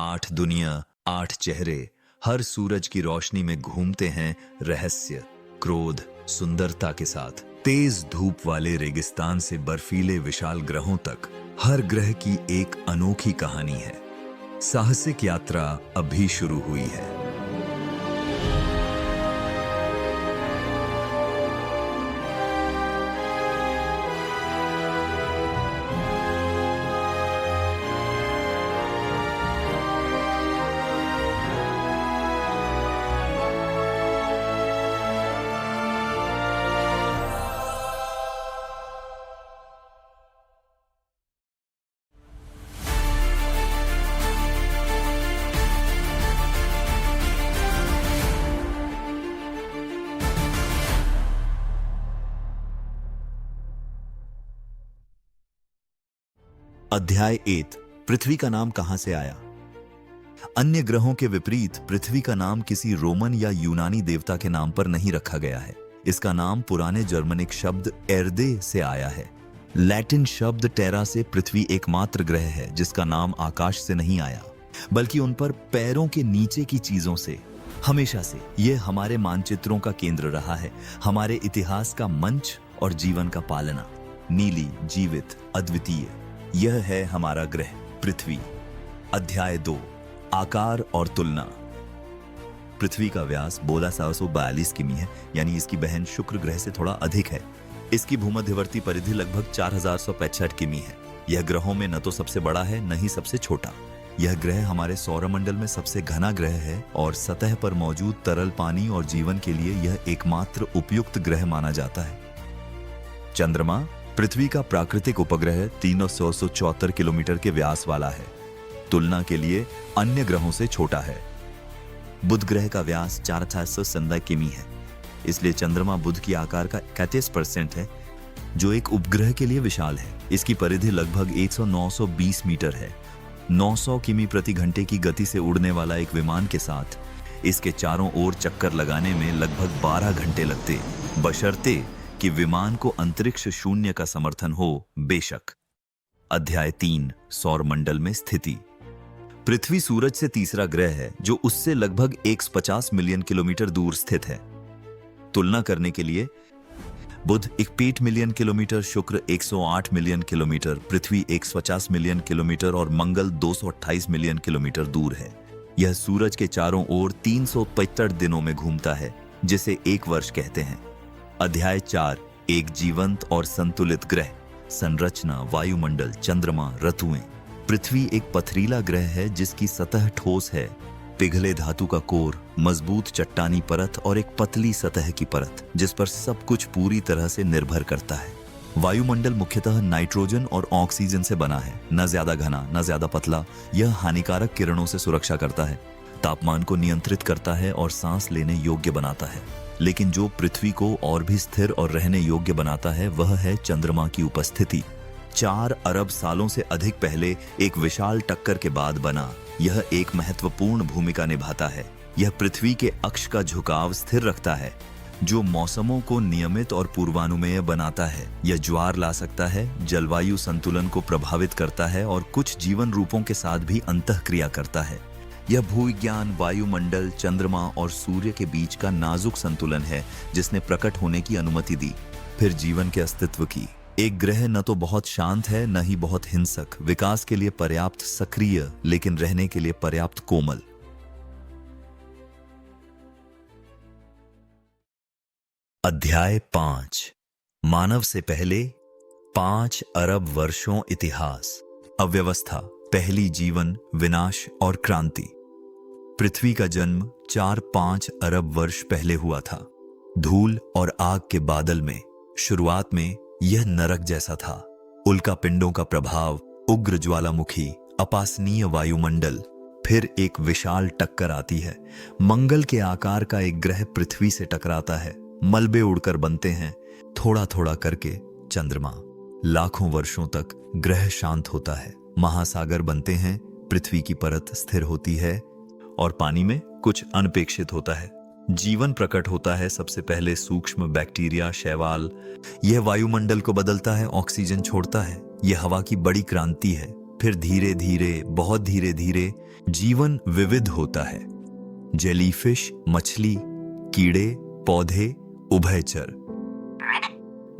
8 दुनिया, 8 चेहरे, हर सूरज की रोशनी में घूमते हैं रहस्य, क्रोध, सुंदरता के साथ। तेज धूप वाले रेगिस्तान से बर्फीले विशाल ग्रहों तक, हर ग्रह की एक अनोखी कहानी है। साहसिक यात्रा अभी शुरू हुई है। अध्याय 8, पृथ्वी का नाम कहां से आया। अन्य ग्रहों के विपरीत पृथ्वी का नाम किसी रोमन या यूनानी देवता के नाम पर नहीं रखा गया है। इसका नाम पुराने जर्मनिक शब्द एर्दे से आया है। लैटिन शब्द टेरा से पृथ्वी एकमात्र ग्रह है जिसका नाम आकाश से नहीं आया, बल्कि उन पर पैरों के नीचे की चीजों से। हमेशा से यह हमारे मानचित्रों का केंद्र रहा है, हमारे इतिहास का मंच और जीवन का पालना। नीली, जीवित, अद्वितीय, यह है हमारा ग्रह पृथ्वी। अध्याय 2, आकार और तुलना। पृथ्वी का व्यास 1242 किमी है, यानी इसकी बहन शुक्र ग्रह से थोड़ा अधिक है। इसकी भूमध्यवर्ती परिधि लगभग 4165 किमी है। यह ग्रहों में न तो सबसे बड़ा है, न ही सबसे छोटा। यह ग्रह हमारे सौरमंडल में सबसे घना ग्रह है और सतह पर मौजूद तरल पानी और जीवन के लिए यह एकमात्र उपयुक्त ग्रह माना जाता है। चंद्रमा पृथ्वी का प्राकृतिक उपग्रह 374 किलोमीटर के व्यास वाला है। तुलना के लिए अन्य ग्रहों से छोटा है। बुध ग्रह का व्यास 4697 किमी है, इसलिए चंद्रमा बुध की आकार का 31% है, जो एक उपग्रह के लिए विशाल है। इसकी परिधि लगभग 920 मीटर है। 900 किमी प्रति घंटे की गति से उड़ने वाला एक विमान के साथ इसके चारों ओर चक्कर लगाने में लगभग 12 घंटे लगते, बशर्ते कि विमान को अंतरिक्ष शून्य का समर्थन हो, बेशक। अध्याय 3, सौरमंडल में स्थिति। पृथ्वी सूरज से तीसरा ग्रह है जो उससे लगभग 150 मिलियन किलोमीटर दूर स्थित है। तुलना करने के लिए बुध 61 मिलियन किलोमीटर, शुक्र 108 मिलियन किलोमीटर, पृथ्वी 150 मिलियन किलोमीटर और मंगल 228 मिलियन किलोमीटर दूर है। यह सूरज के चारों ओर 375 दिनों में घूमता है, जिसे एक वर्ष कहते हैं। अध्याय 4, एक जीवंत और संतुलित ग्रह। संरचना, वायुमंडल, चंद्रमा, ऋतुएं। पृथ्वी एक पथरीला ग्रह है जिसकी सतह ठोस है, पिघले धातु का कोर, मजबूत चट्टानी परत और एक पतली सतह की परत जिस पर सब कुछ पूरी तरह से निर्भर करता है। वायुमंडल मुख्यतः नाइट्रोजन और ऑक्सीजन से बना है, न ज्यादा घना न ज्यादा पतला। यह हानिकारक किरणों से सुरक्षा करता है, तापमान को नियंत्रित करता है और सांस लेने योग्य बनाता है। लेकिन जो पृथ्वी को और भी स्थिर और रहने योग्य बनाता है वह है चंद्रमा की उपस्थिति। 4 अरब सालों से अधिक पहले एक विशाल टक्कर के बाद बना, यह एक महत्वपूर्ण भूमिका निभाता है। यह पृथ्वी के अक्ष का झुकाव स्थिर रखता है, जो मौसमों को नियमित और पूर्वानुमेय बनाता है। यह ज्वार ला सकता है, जलवायु संतुलन को प्रभावित करता है और कुछ जीवन रूपों के साथ भी अंतःक्रिया करता है। यह भूविज्ञान, वायुमंडल, चंद्रमा और सूर्य के बीच का नाजुक संतुलन है जिसने प्रकट होने की अनुमति दी, फिर जीवन के अस्तित्व की। एक ग्रह न तो बहुत शांत है न ही बहुत हिंसक, विकास के लिए पर्याप्त सक्रिय लेकिन रहने के लिए पर्याप्त कोमल। अध्याय 5, मानव से पहले 5 अरब वर्षों इतिहास। अव्यवस्था, पहली जीवन, विनाश और क्रांति। पृथ्वी का जन्म 4-5 अरब वर्ष पहले हुआ था, धूल और आग के बादल में। शुरुआत में यह नरक जैसा था। उल्का पिंडों का प्रभाव, उग्र ज्वालामुखी, अपासनीय वायुमंडल। फिर एक विशाल टक्कर आती है। मंगल के आकार का एक ग्रह पृथ्वी से टकराता है, मलबे उड़कर बनते हैं, थोड़ा थोड़ा करके चंद्रमा। लाखों वर्षों तक ग्रह शांत होता है, महासागर बनते हैं, पृथ्वी की परत स्थिर होती है और पानी में कुछ अनपेक्षित होता है। जीवन प्रकट होता है, सबसे पहले सूक्ष्म बैक्टीरिया, शैवाल। यह वायुमंडल को बदलता है, ऑक्सीजन छोड़ता है। यह हवा की बड़ी क्रांति है। फिर धीरे धीरे, बहुत धीरे धीरे जीवन विविध होता है। जेलीफिश, मछली, कीड़े, पौधे, उभयचर।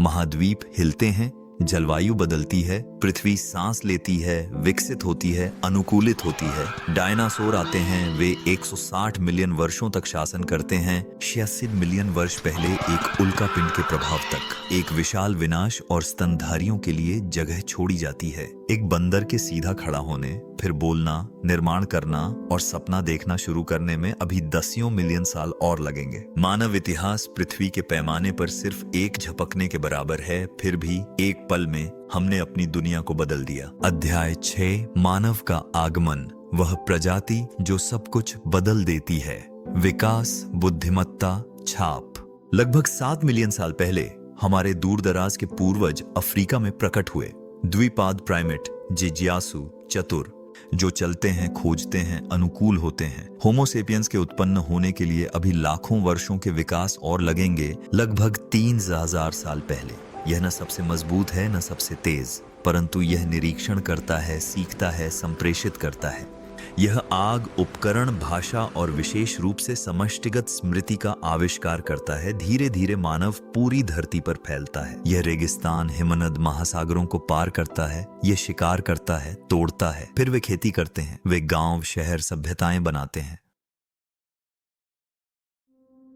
महाद्वीप हिलते हैं, जलवायु बदलती है, पृथ्वी सांस लेती है, विकसित होती है, अनुकूलित होती है। डायनासोर आते हैं, वे 160 मिलियन वर्षों तक शासन करते हैं। 86 मिलियन वर्ष पहले एक उल्कापिंड के प्रभाव तक एक विशाल विनाश और स्तनधारियों के लिए जगह छोड़ी जाती है। एक बंदर के सीधा खड़ा होने, फिर बोलना, निर्माण करना और सपना देखना शुरू करने में अभी दसियों मिलियन साल और लगेंगे। मानव इतिहास पृथ्वी के पैमाने पर सिर्फ एक झपकने के बराबर है, फिर भी एक पल में हमने अपनी दुनिया को बदल दिया। अध्याय 6, मानव का आगमन, वह प्रजाति जो सब कुछ बदल देती है। विकास, बुद्धिमत्ता, छाप। लगभग 7 मिलियन साल पहले हमारे दूरदराज के पूर्वज अफ्रीका में प्रकट हुए। द्विपाद प्राइमेट, जिज्ञासु, चतुर, जो चलते हैं, खोजते हैं, अनुकूल होते हैं। होमो सेपियंस के उत्पन्न होने के लिए अभी लाखों वर्षों के विकास और लगेंगे, लगभग 3000 साल पहले। यह न सबसे मजबूत है, न सबसे तेज, परंतु यह निरीक्षण करता है, सीखता है, संप्रेषित करता है। यह आग, उपकरण, भाषा और विशेष रूप से समष्टिगत स्मृति का आविष्कार करता है। धीरे धीरे मानव पूरी धरती पर फैलता है। यह रेगिस्तान, हिमनद, महासागरों को पार करता है। यह शिकार करता है, तोड़ता है, फिर वे खेती करते हैं। वे गांव, शहर, सभ्यताएं बनाते हैं।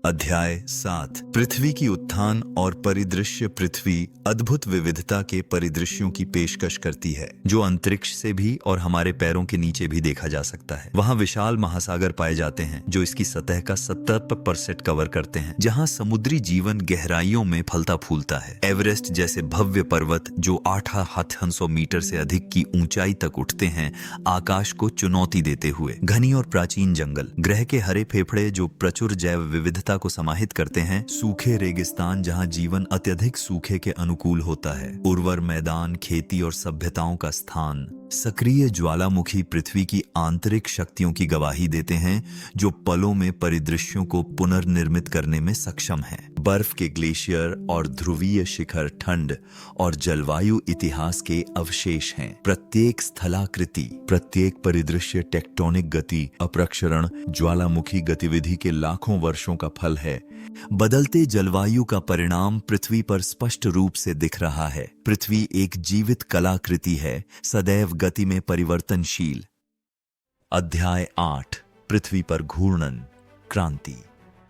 अध्याय 7, पृथ्वी की उत्थान और परिदृश्य। पृथ्वी अद्भुत विविधता के परिदृश्यों की पेशकश करती है, जो अंतरिक्ष से भी और हमारे पैरों के नीचे भी देखा जा सकता है। वहाँ विशाल महासागर पाए जाते हैं, जो इसकी सतह का 70% कवर करते हैं, जहाँ समुद्री जीवन गहराइयों में फलता फूलता है। एवरेस्ट जैसे भव्य पर्वत, जो 800 मीटर से अधिक की ऊंचाई तक उठते हैं, आकाश को चुनौती देते हुए। घनी और प्राचीन जंगल, ग्रह के हरे फेफड़े जो प्रचुर जैव विविधता को समाहित करते हैं। सूखे रेगिस्तान, जहां जीवन अत्यधिक सूखे के अनुकूल होता है। उर्वर मैदान, खेती और सभ्यताओं का स्थान। सक्रिय ज्वालामुखी पृथ्वी की आंतरिक शक्तियों की गवाही देते हैं, जो पलों में परिदृश्यों को पुनर्निर्मित करने में सक्षम हैं। बर्फ के ग्लेशियर और ध्रुवीय शिखर ठंड और जलवायु इतिहास के अवशेष हैं। प्रत्येक स्थलाकृति, प्रत्येक परिदृश्य टेक्टोनिक गति, अप्रक्षरण, ज्वालामुखी गतिविधि के लाखों वर्षों का फल है। बदलते जलवायु का परिणाम पृथ्वी पर स्पष्ट रूप से दिख रहा है। पृथ्वी एक जीवित कलाकृति है, सदैव गति में परिवर्तनशील। अध्याय 8, पृथ्वी पर घूर्णन, क्रांति।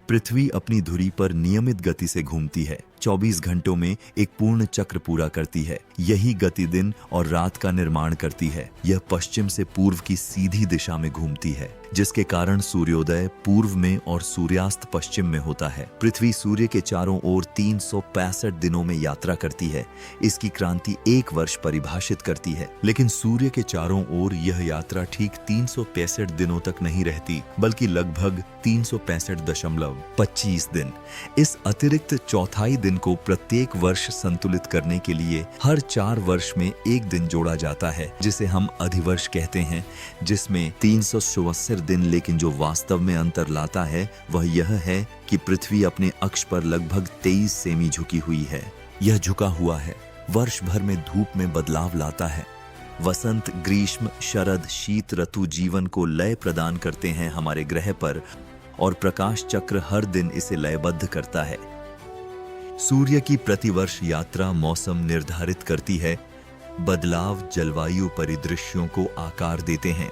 पृथ्वी अपनी धुरी पर नियमित गति से घूमती है। 24 घंटों में एक पूर्ण चक्र पूरा करती है। यही गति दिन और रात का निर्माण करती है। यह पश्चिम से पूर्व की सीधी दिशा में घूमती है, जिसके कारण सूर्योदय पूर्व में और सूर्यास्त पश्चिम में होता है। पृथ्वी सूर्य के चारों ओर 365 दिनों में यात्रा करती है। इसकी क्रांति 1 वर्ष परिभाषित करती है, लेकिन सूर्य के चारों ओर यह यात्रा ठीक 365 दिनों तक नहीं रहती, बल्कि लगभग 365.25 दिन। इस अतिरिक्त चौथाई दिन को प्रत्येक वर्ष संतुलित करने के लिए हर 4 वर्ष में एक दिन जोड़ा जाता है, जिसे हम अधिवर्ष कहते हैं, जिसमें 374 दिन। लेकिन जो वास्तव में अंतर लाता है वह यह है कि पृथ्वी अपने अक्ष पर लगभग 23 सेमी झुकी हुई है। यह झुका हुआ है वर्ष भर में धूप में बदलाव लाता है। वसंत, ग्रीष्म, शरद, शीत ऋतु जीवन को लय प्रदान करते हैं हमारे ग्रह पर, और प्रकाश चक्र हर दिन इसे लयबद्ध करता है। सूर्य की प्रतिवर्ष यात्रा मौसम निर्धारित करती है। बदलाव जलवायु परिदृश्यों को आकार देते हैं।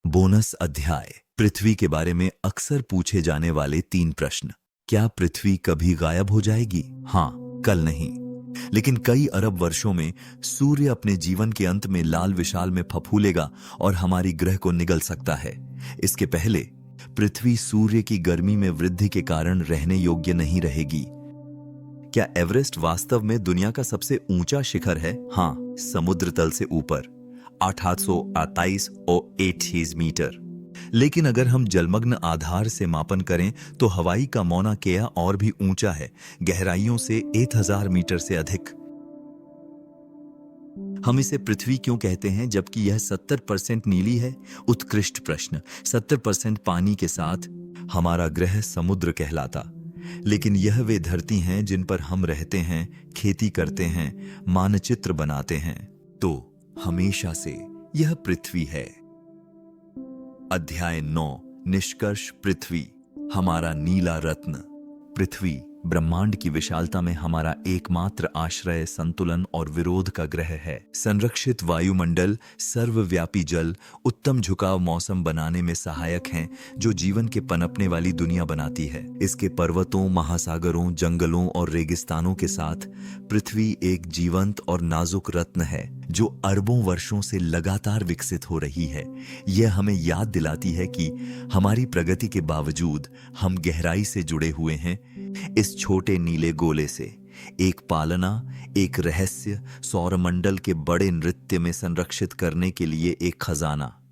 बोनस अध्याय, पृथ्वी के बारे में अक्सर पूछे जाने वाले 3 प्रश्न। क्या पृथ्वी कभी गायब हो जाएगी? हाँ, कल नहीं, लेकिन कई अरब वर्षों में सूर्य अपने जीवन के अंत में लाल विशाल में फफूलेगा और हमारी ग्रह को निगल सकता है। इसके पहले पृथ्वी सूर्य की गर्मी में वृद्धि के कारण रहने योग्य नहीं रहेगी। क्या एवरेस्ट वास्तव में दुनिया का सबसे ऊंचा शिखर है? हाँ, समुद्र तल से ऊपर 828 मीटर। लेकिन अगर हम जलमग्न आधार से मापन करें तो हवाई का मौना केया और भी ऊंचा है, गहराइयों से 1000 मीटर से अधिक। हम इसे पृथ्वी क्यों कहते हैं जबकि यह 70% नीली है? उत्कृष्ट प्रश्न। 70% पानी के साथ हमारा ग्रह समुद्र कहलाता। लेकिन यह वे धरती हैं जिन पर हम रहते हैं, खेती करते हैं, मानचित्र बनाते हैं। तो हमेशा से यह पृथ्वी है। अध्याय 9, निष्कर्ष। पृथ्वी हमारा नीला रत्न। पृथ्वी ब्रह्मांड की विशालता में हमारा एकमात्र आश्रय, संतुलन और विरोध का ग्रह है। संरक्षित वायुमंडल, सर्वव्यापी जल, उत्तम झुकाव मौसम बनाने में सहायक हैं, जो जीवन के पनपने वाली दुनिया बनाती है। इसके पर्वतों, महासागरों, जंगलों और रेगिस्तानों के साथ पृथ्वी एक जीवंत और नाजुक रत्न है, जो अरबों वर्षों से लगातार विकसित हो रही है। यह हमें याद दिलाती है कि हमारी प्रगति के बावजूद हम गहराई से जुड़े हुए हैं इस छोटे नीले गोले से। एक पालना, एक रहस्य, सौरमंडल के बड़े नृत्य में संरक्षित करने के लिए एक खजाना।